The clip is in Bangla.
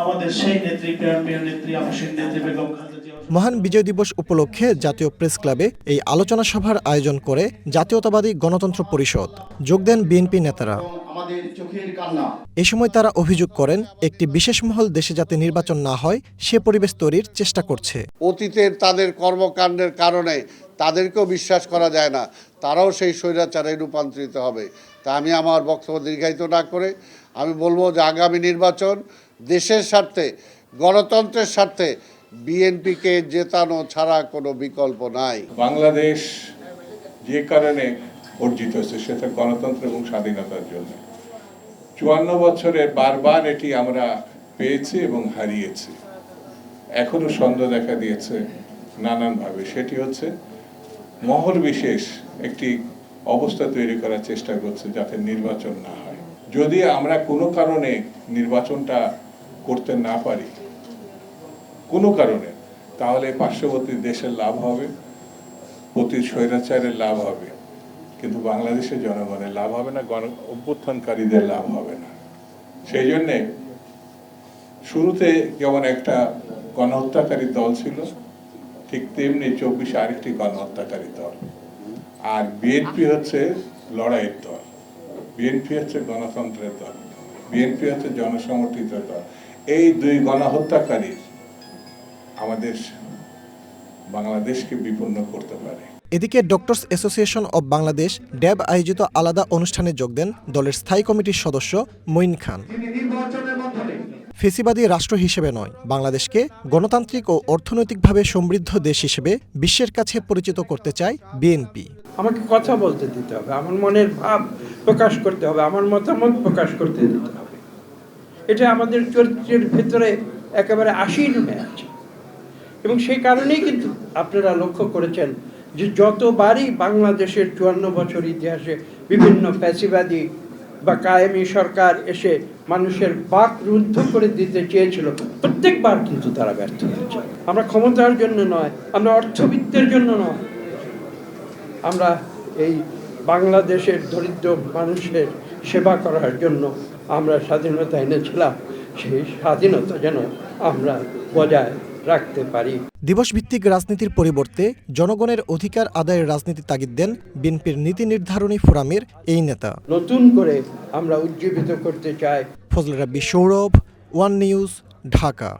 আমাদের সেই নেত্রী, প্রিয় নেত্রী, আবাসিক নেত্রী বেগম খালেদা জিয়া। মহান বিজয় দিবস উপলক্ষে জাতীয় প্রেস ক্লাবে এই আলোচনা সভার আয়োজন করে জাতীয়তাবাদী গণতন্ত্র পরিষদ। যোগ দেন বিএনপি নেতারা। এ সময় তারা অভিযোগ করেন, একটি বিশেষ মহল দেশে যাতে নির্বাচন না হয় সে পরিবেশ তৈরির চেষ্টা করছে। অতীতের তাদের কর্মকাণ্ডের কারণে তাদেরকেও বিশ্বাস করা যায় না, তারাও সেই স্বৈরাচারে রূপান্তরিত হবে। তা আমি আমার বক্তব্য দীর্ঘায়িত না করে আমি বলবো যে আগামী নির্বাচন দেশের স্বার্থে, গণতন্ত্রের স্বার্থে বিএনপিকে জেতানো ছাড়া কোনো বিকল্প নাই। বাংলাদেশ যে কারণে অর্জিত হয়েছে সেটা গণতন্ত্র এবং স্বাধীনতার জন্য। 54 বছরে বারবার এটি আমরা পেয়েছি এবং হারিয়েছি। এখনো সন্দেহ দেখা দিয়েছে নানানভাবে। সেটি হচ্ছে মহল বিশেষ একটি অবস্থা তৈরি করার চেষ্টা করছে যাতে নির্বাচন না হয়। যদি আমরা কোনো কারণে নির্বাচনটা করতে না পারি কোনো কারণে, তাহলে পার্শ্ববর্তী দেশের লাভ হবে, প্রতি স্বৈরাচারের লাভ হবে, কিন্তু বাংলাদেশের জনগণের লাভ হবে না, অভ্যুত্থানকারীদের লাভ হবে না। সেই জন্যে শুরুতে যেমন একটা গণহত্যাকারী দল ছিল, ঠিক তেমনি 24 আরেকটি গণহত্যাকারী দল। আর বিএনপি হচ্ছে লড়াইয়ের দল, বিএনপি হচ্ছে গণতন্ত্রের দল, বিএনপি হচ্ছে জনসমর্থিত দল। এই দুই গণহত্যাকারী আমাদের বাংলাদেশকে বিপন্ন করতে পারে। এদিকে ডক্টরস অ্যাসোসিয়েশন অব বাংলাদেশ ড্যাব আয়োজিত আলাদা অনুষ্ঠানে যোগ দেন দলের স্থায়ী কমিটির সদস্য মঈন খান। ফেসিবাদী রাষ্ট্র হিসেবে নয়, বাংলাদেশকে গণতান্ত্রিক ও অর্থনৈতিকভাবে সমৃদ্ধ দেশ হিসেবে বিশ্বের কাছে পরিচিত করতে চায় বিএনপি। আমাকে কথা বলতে দিতে হবে, আমার মনের ভাব প্রকাশ করতে হবে, আমার মতামত প্রকাশ করতে দিতে হবে। এটা আমাদের চরিত্রের ভেতরে একেবারে আসীন হয়ে আছে এবং সেই কারণেই কিন্তু আপনারা লক্ষ্য করেছেন যে যতবারই বাংলাদেশের 54 বছর ইতিহাসে বিভিন্ন ফ্যাসিবাদী বা কায়েমি সরকার এসে মানুষের বাক রুদ্ধ করে দিতে চেয়েছিল, প্রত্যেকবার কিন্তু তারা ব্যর্থ হয়েছে। আমরা ক্ষমতার জন্য নয়, আমরা অর্থবিত্তের জন্য নয়, আমরা এই বাংলাদেশের দরিদ্র মানুষের সেবা করার জন্য আমরা স্বাধীনতা এনেছিলাম। সেই স্বাধীনতা যেন আমরা বজায় রাখতে পারি। দিবসভিত্তিক রাজনীতির পরিবর্তে জনগণের অধিকার আদায়ের রাজনীতি তাগিদ দেন বিএনপির নীতি নির্ধারণী ফোরামের এই নেতা। নতুন করে আমরা উজ্জীবিত করতে চাই। ফজলে রাব্বি, সৌরভ, ওয়ান নিউজ, ঢাকা।